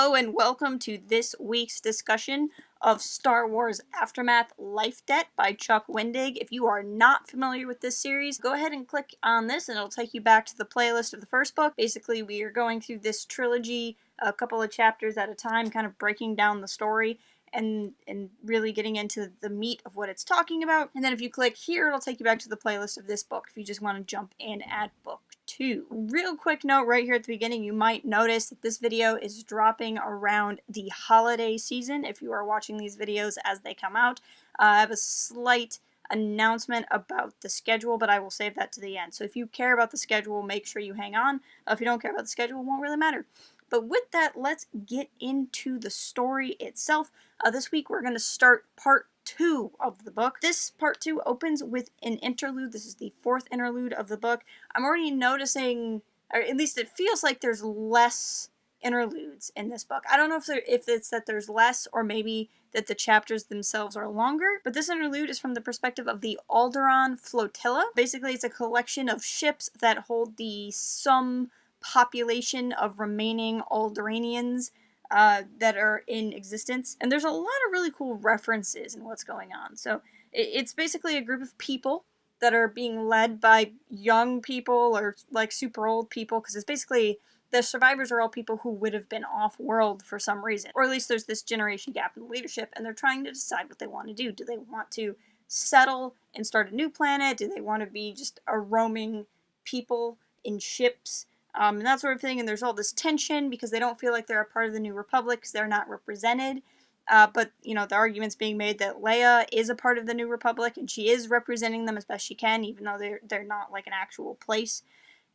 Hello and welcome to this week's discussion of Star Wars Aftermath Life Debt by Chuck Wendig. If you are not familiar with this series, go ahead and click on this and it'll take you back to the playlist of the first book. Basically, we are going through this trilogy a couple of chapters at a time, kind of breaking down the story and really getting into the meat of what it's talking about. And then if you click here, it'll take you back to the playlist of this book if you just want to jump in at book 2. Real quick note right here at the beginning, you might notice that this video is dropping around the holiday season. If you are watching these videos as they come out, I have a slight announcement about the schedule, but I will save that to the end. So if you care about the schedule, make sure you hang on. If you don't care about the schedule, it won't really matter. But with that, let's get into the story itself. This week we're going to start part 2 of the book. This part 2 opens with an interlude. This is the 4th interlude of the book. I'm already noticing, or at least it feels like there's less interludes in this book. I don't know if it's that there's less or maybe that the chapters themselves are longer, but this interlude is from the perspective of the Alderaan Flotilla. Basically, it's a collection of ships that hold the sum population of remaining Alderaanians that are in existence. And there's a lot of really cool references in what's going on. So it's basically a group of people that are being led by young people or like super old people, because it's basically the survivors are all people who would have been off-world for some reason. Or at least there's this generation gap in leadership, and they're trying to decide what they want to do. Do they want to settle and start a new planet? Do they want to be just a roaming people in ships? And that sort of thing, and there's all this tension because they don't feel like they're a part of the New Republic because they're not represented. But, you know, the argument's being made that Leia is a part of the New Republic, and she is representing them as best she can, even though they're not, like, an actual place.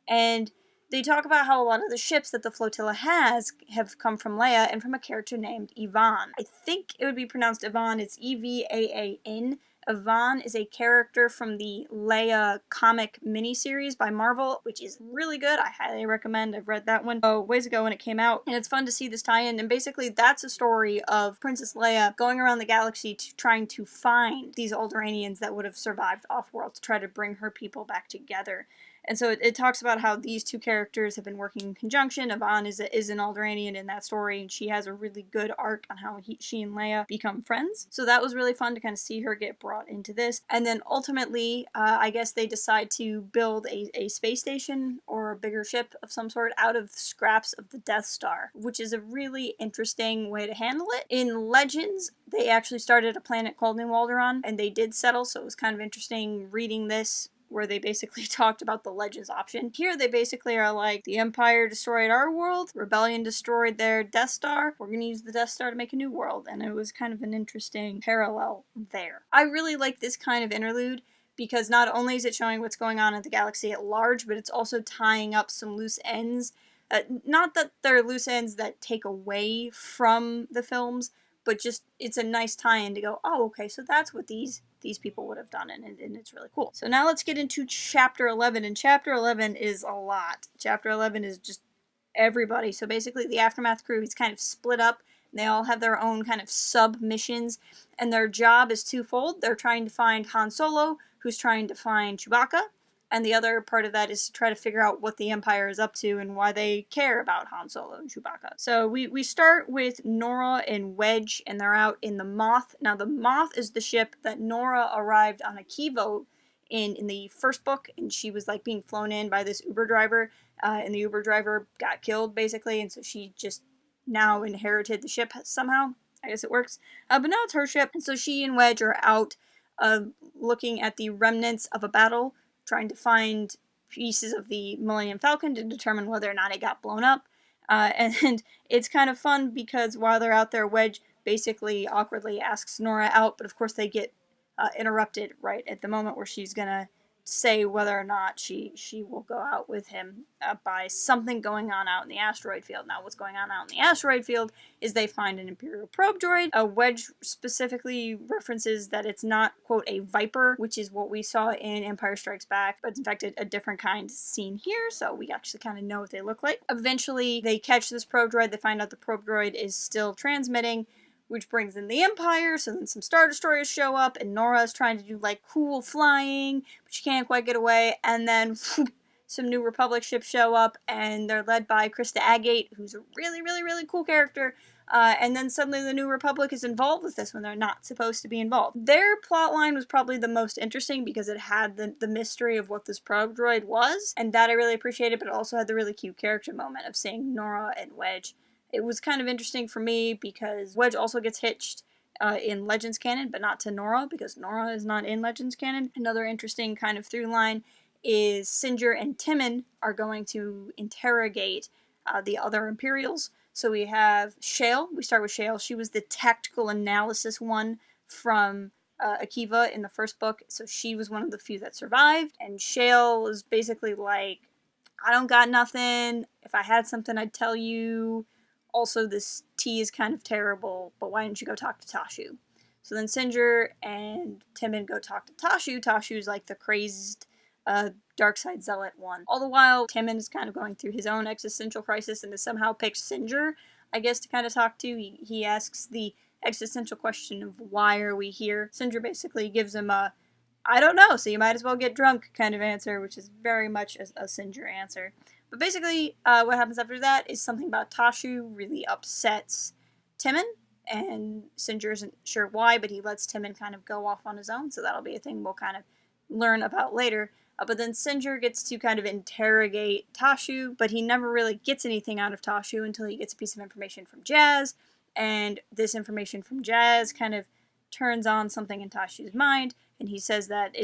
And they talk about how a lot of the ships that the flotilla has have come from Leia and from a character named Yvonne. I think it would be pronounced Yvonne. It's E-V-A-A-N. Yvonne is a character from the Leia comic miniseries by Marvel, which is really good. I highly recommend. I've read that one ways ago when it came out, and it's fun to see this tie-in. And basically, that's a story of Princess Leia going around the galaxy trying to find these Alderaanians that would have survived off-world to try to bring her people back together. And so it talks about how these two characters have been working in conjunction. Yvonne is an Alderaanian in that story, and she has a really good arc on how she and Leia become friends. So that was really fun to kind of see her get brought into this. And then ultimately, I guess they decide to build a space station or a bigger ship of some sort out of scraps of the Death Star, which is a really interesting way to handle it. In Legends, they actually started a planet called New Alderaan, and they did settle, so it was kind of interesting reading this, where they basically talked about the Legends option. Here they basically are like, the Empire destroyed our world, Rebellion destroyed their Death Star, we're gonna use the Death Star to make a new world, and it was kind of an interesting parallel there. I really like this kind of interlude because not only is it showing what's going on in the galaxy at large, but it's also tying up some loose ends. Not that they're loose ends that take away from the films, but just it's a nice tie-in to go, oh, okay, so that's what these people would have done, and it's really cool. So now let's get into Chapter 11, and Chapter 11 is a lot. Chapter 11 is just everybody. So basically the Aftermath crew is kind of split up, and they all have their own kind of sub-missions, and their job is twofold. They're trying to find Han Solo, who's trying to find Chewbacca, and the other part of that is to try to figure out what the Empire is up to and why they care about Han Solo and Chewbacca. So we start with Nora and Wedge, and they're out in the Moth. Now, the Moth is the ship that Nora arrived on a key vote in the first book, and she was like being flown in by this Uber driver, and the Uber driver got killed, basically, and so she just now inherited the ship somehow. I guess it works. But now it's her ship, and so she and Wedge are out looking at the remnants of a battle, trying to find pieces of the Millennium Falcon to determine whether or not it got blown up. And it's kind of fun because while they're out there, Wedge basically awkwardly asks Nora out, but of course they get interrupted right at the moment where she's gonna say whether or not she will go out with him by something going on out in the asteroid field. Now, what's going on out in the asteroid field is they find an Imperial probe droid. Wedge specifically references that it's not, quote, a Viper, which is what we saw in Empire Strikes Back, but in fact a different kind seen here, so we actually kind of know what they look like. Eventually, they catch this probe droid. They find out the probe droid is still transmitting, which brings in the Empire, so then some Star Destroyers show up, and Nora's trying to do, like, cool flying, but she can't quite get away, and then some New Republic ships show up, and they're led by Krista Agate, who's a really, really, really cool character. And then suddenly the New Republic is involved with this when they're not supposed to be involved. Their plotline was probably the most interesting because it had the mystery of what this probe droid was, and that I really appreciated, but it also had the really cute character moment of seeing Nora and Wedge. It was kind of interesting for me because Wedge also gets hitched in Legends canon, but not to Nora, because Nora is not in Legends canon. Another interesting kind of through line is Singer and Timon are going to interrogate the other Imperials. So we have Shale. We start with Shale. She was the tactical analysis one from Akiva in the first book. So she was one of the few that survived. And Shale was basically like, I don't got nothing. If I had something, I'd tell you. Also, this tea is kind of terrible, but why didn't you go talk to Tashu? So then Singer and Timon go talk to Tashu. Tashu's like the crazed dark side zealot one. All the while, Timon is kind of going through his own existential crisis and has somehow picked Singer, I guess, to kind of talk to. He asks the existential question of why are we here? Singer basically gives him a I don't know, so you might as well get drunk kind of answer, which is very much a Singer answer. But basically, what happens after that is something about Tashu really upsets Timon, and Singer isn't sure why, but he lets Timon kind of go off on his own, so that'll be a thing we'll kind of learn about later. But then Singer gets to kind of interrogate Tashu, but he never really gets anything out of Tashu until he gets a piece of information from Jazz, and this information from Jazz kind of turns on something in Tashu's mind, and he says that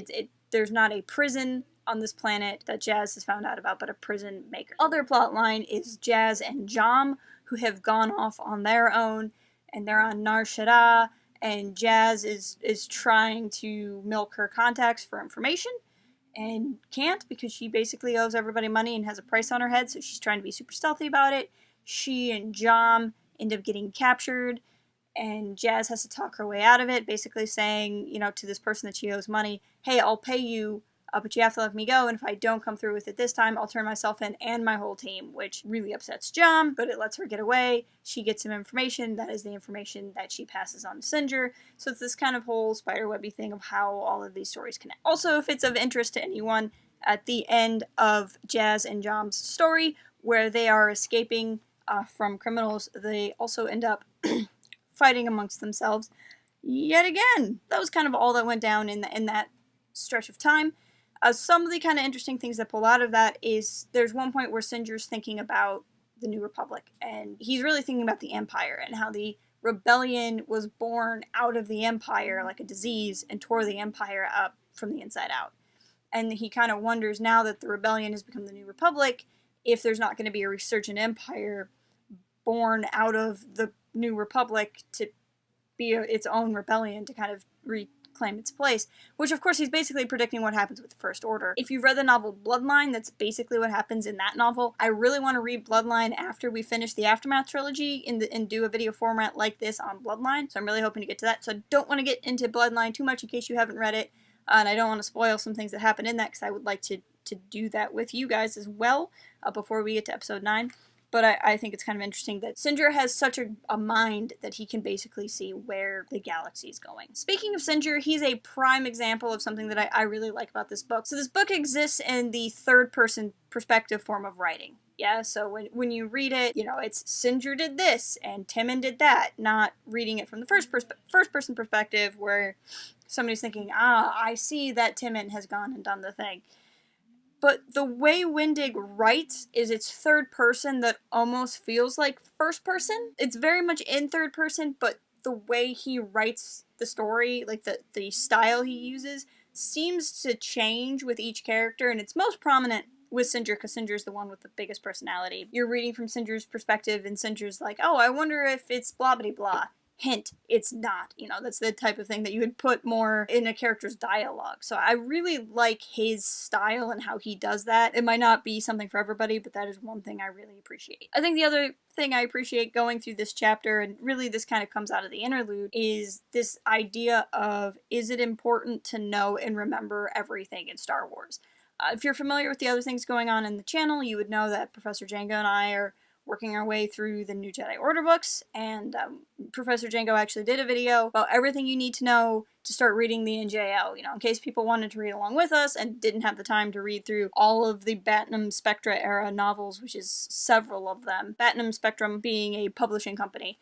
there's not a prison on this planet that Jazz has found out about, but a prison maker. Other plot line is Jazz and Jom, who have gone off on their own, and they're on Nar Shaddaa, and Jazz is trying to milk her contacts for information, and can't because she basically owes everybody money and has a price on her head, so she's trying to be super stealthy about it. She and Jom end up getting captured, and Jazz has to talk her way out of it, basically saying, to this person that she owes money, hey, I'll pay you, but you have to let me go, and if I don't come through with it this time, I'll turn myself in and my whole team, which really upsets Jom, but it lets her get away. She gets some information. That is the information that she passes on to Singer. So it's this kind of whole spiderwebby thing of how all of these stories connect. Also, if it's of interest to anyone, at the end of Jazz and Jom's story, where they are escaping from criminals, they also end up fighting amongst themselves yet again. That was kind of all that went down in that stretch of time. Some of the kind of interesting things that pull out of that is there's one point where Singer's thinking about the New Republic, and he's really thinking about the Empire and how the rebellion was born out of the Empire like a disease and tore the Empire up from the inside out. And he kind of wonders, now that the rebellion has become the New Republic, if there's not going to be a resurgent Empire born out of the New Republic to be its own rebellion to kind of reclaim its place, which of course he's basically predicting what happens with the First Order. If you've read the novel Bloodline, that's basically what happens in that novel. I really want to read Bloodline after we finish the Aftermath trilogy and do a video format like this on Bloodline, so I'm really hoping to get to that. So I don't want to get into Bloodline too much in case you haven't read it, and I don't want to spoil some things that happen in that because I would like to do that with you guys as well before we get to episode 9. But I think it's kind of interesting that Singer has such a mind that he can basically see where the galaxy is going. Speaking of Singer, he's a prime example of something that I really like about this book. So this book exists in the third-person perspective form of writing. Yeah, so when you read it, it's Singer did this and Timon did that, not reading it from the first-person perspective where somebody's thinking, I see that Timon has gone and done the thing. But the way Wendig writes is it's third person that almost feels like first person. It's very much in third person, but the way he writes the story, like the style he uses, seems to change with each character, and it's most prominent with Singer, because Singer's the one with the biggest personality. You're reading from Singer's perspective, and Singer's like, oh, I wonder if it's blah blah blah. Hint, it's not. That's the type of thing that you would put more in a character's dialogue. So I really like his style and how he does that. It might not be something for everybody, but that is one thing I really appreciate. I think the other thing I appreciate going through this chapter, and really this kind of comes out of the interlude, is this idea of, is it important to know and remember everything in Star Wars? If you're familiar with the other things going on in the channel, you would know that Professor Django and I are working our way through the New Jedi Order books, and Professor Jango actually did a video about everything you need to know to start reading the NJO, in case people wanted to read along with us and didn't have the time to read through all of the Batnum Spectra era novels, which is several of them. Batnum Spectrum being a publishing company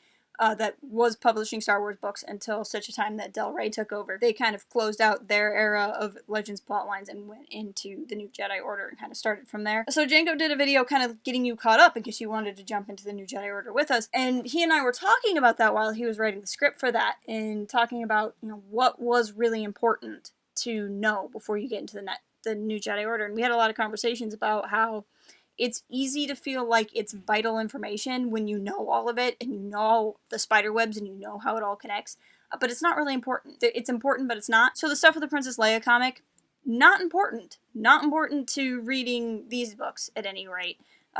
that was publishing Star Wars books until such a time that Del Rey took over. They kind of closed out their era of Legends plotlines and went into the New Jedi Order and kind of started from there. So Jango did a video kind of getting you caught up in case you wanted to jump into the New Jedi Order with us, and he and I were talking about that while he was writing the script for that, and talking about, what was really important to know before you get into the New Jedi Order. And we had a lot of conversations about how it's easy to feel like it's vital information when you know all of it, and you know the spider webs, and you know how it all connects, but it's not really important. It's important, but it's not. So the stuff with the Princess Leia comic, not important. Not important to reading these books, at any rate.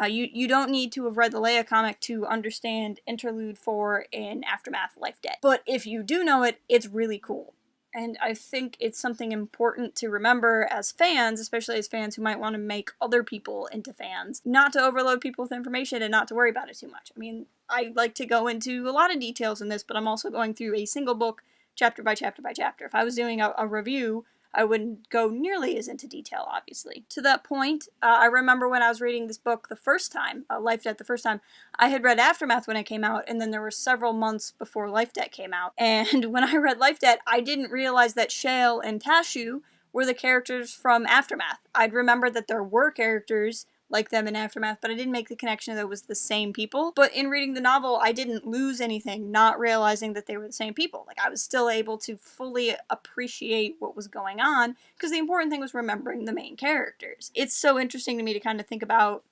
You don't need to have read the Leia comic to understand Interlude 4 in Aftermath Life Debt. But if you do know it, it's really cool. And I think it's something important to remember as fans, especially as fans who might want to make other people into fans, not to overload people with information and not to worry about it too much. I mean, I like to go into a lot of details in this, but I'm also going through a single book, chapter by chapter by chapter. If I was doing a review, I wouldn't go nearly as into detail, obviously. To that point, I remember when I was reading this book the first time, Life Debt the first time, I had read Aftermath when it came out, and then there were several months before Life Debt came out. And when I read Life Debt, I didn't realize that Shale and Tashu were the characters from Aftermath. I'd remembered that there were characters like them in Aftermath, but I didn't make the connection that it was the same people. But in reading the novel, I didn't lose anything not realizing that they were the same people. Like, I was still able to fully appreciate what was going on, because the important thing was remembering the main characters. It's so interesting to me to kind of think about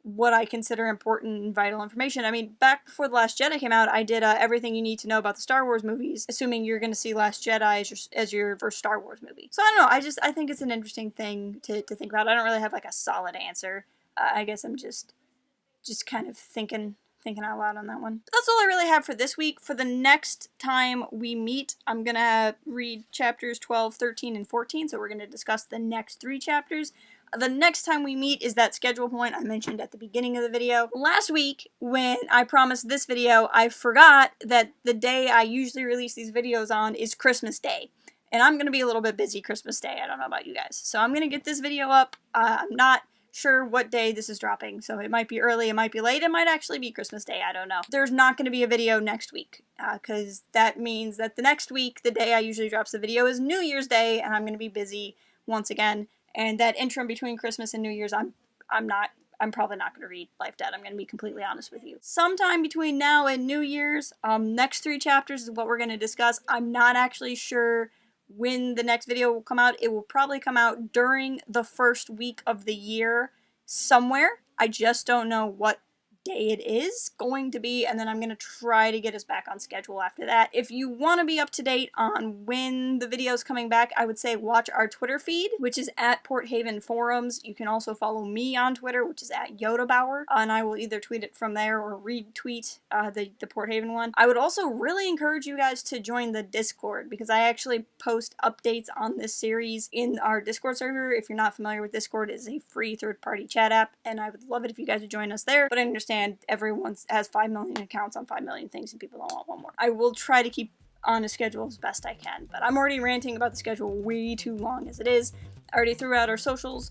what I consider important and vital information. I mean, back before The Last Jedi came out, I did everything you need to know about the Star Wars movies, assuming you're going to see Last Jedi as your first Star Wars movie. So I don't know, I think it's an interesting thing to think about. I don't really have like a solid answer. I guess I'm just kind of thinking out loud on that one. But that's all I really have for this week. For the next time we meet, I'm going to read chapters 12, 13, and 14, so we're going to discuss the next 3 chapters. The next time we meet is that schedule point I mentioned at the beginning of the video. Last week, when I promised this video, I forgot that the day I usually release these videos on is Christmas Day. And I'm going to be a little bit busy Christmas Day. I don't know about you guys. So I'm going to get this video up. I'm not sure what day this is dropping, so it might be early, it might be late, it might actually be Christmas Day, I don't know. There's not going to be a video next week, because that means that the next week, the day I usually drops the video, is New Year's Day, and I'm going to be busy once again, and that interim between Christmas and New Year's, I'm probably not going to read Life Debt. I'm going to be completely honest with you. Sometime between now and New Year's, next 3 chapters is what we're going to discuss. I'm not actually sure when the next video will come out. It will probably come out during the first week of the year somewhere. I just don't know what day it is going to be, and then I'm going to try to get us back on schedule after that. If you want to be up to date on when the video's coming back, I would say watch our Twitter feed, which is at Port Haven Forums. You can also follow me on Twitter, which is at YodaBauer, and I will either tweet it from there or retweet the Port Haven one. I would also really encourage you guys to join the Discord, because I actually post updates on this series in our Discord server. If you're not familiar with Discord, it's a free third-party chat app, and I would love it if you guys would join us there, but I understand everyone has 5 million accounts on 5 million things and people don't want one more. I will try to keep on a schedule as best I can, but I'm already ranting about the schedule way too long as it is. I already threw out our socials,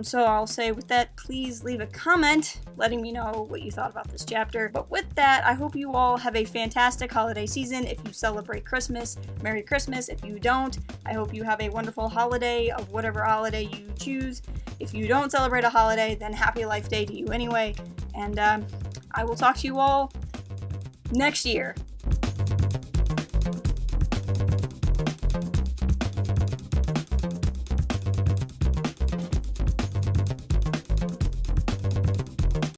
so I'll say with that, please leave a comment letting me know what you thought about this chapter. But with that, I hope you all have a fantastic holiday season. If you celebrate Christmas, Merry Christmas. If you don't, I hope you have a wonderful holiday of whatever holiday you choose. If you don't celebrate a holiday, then happy Life Day to you anyway. And I will talk to you all next year.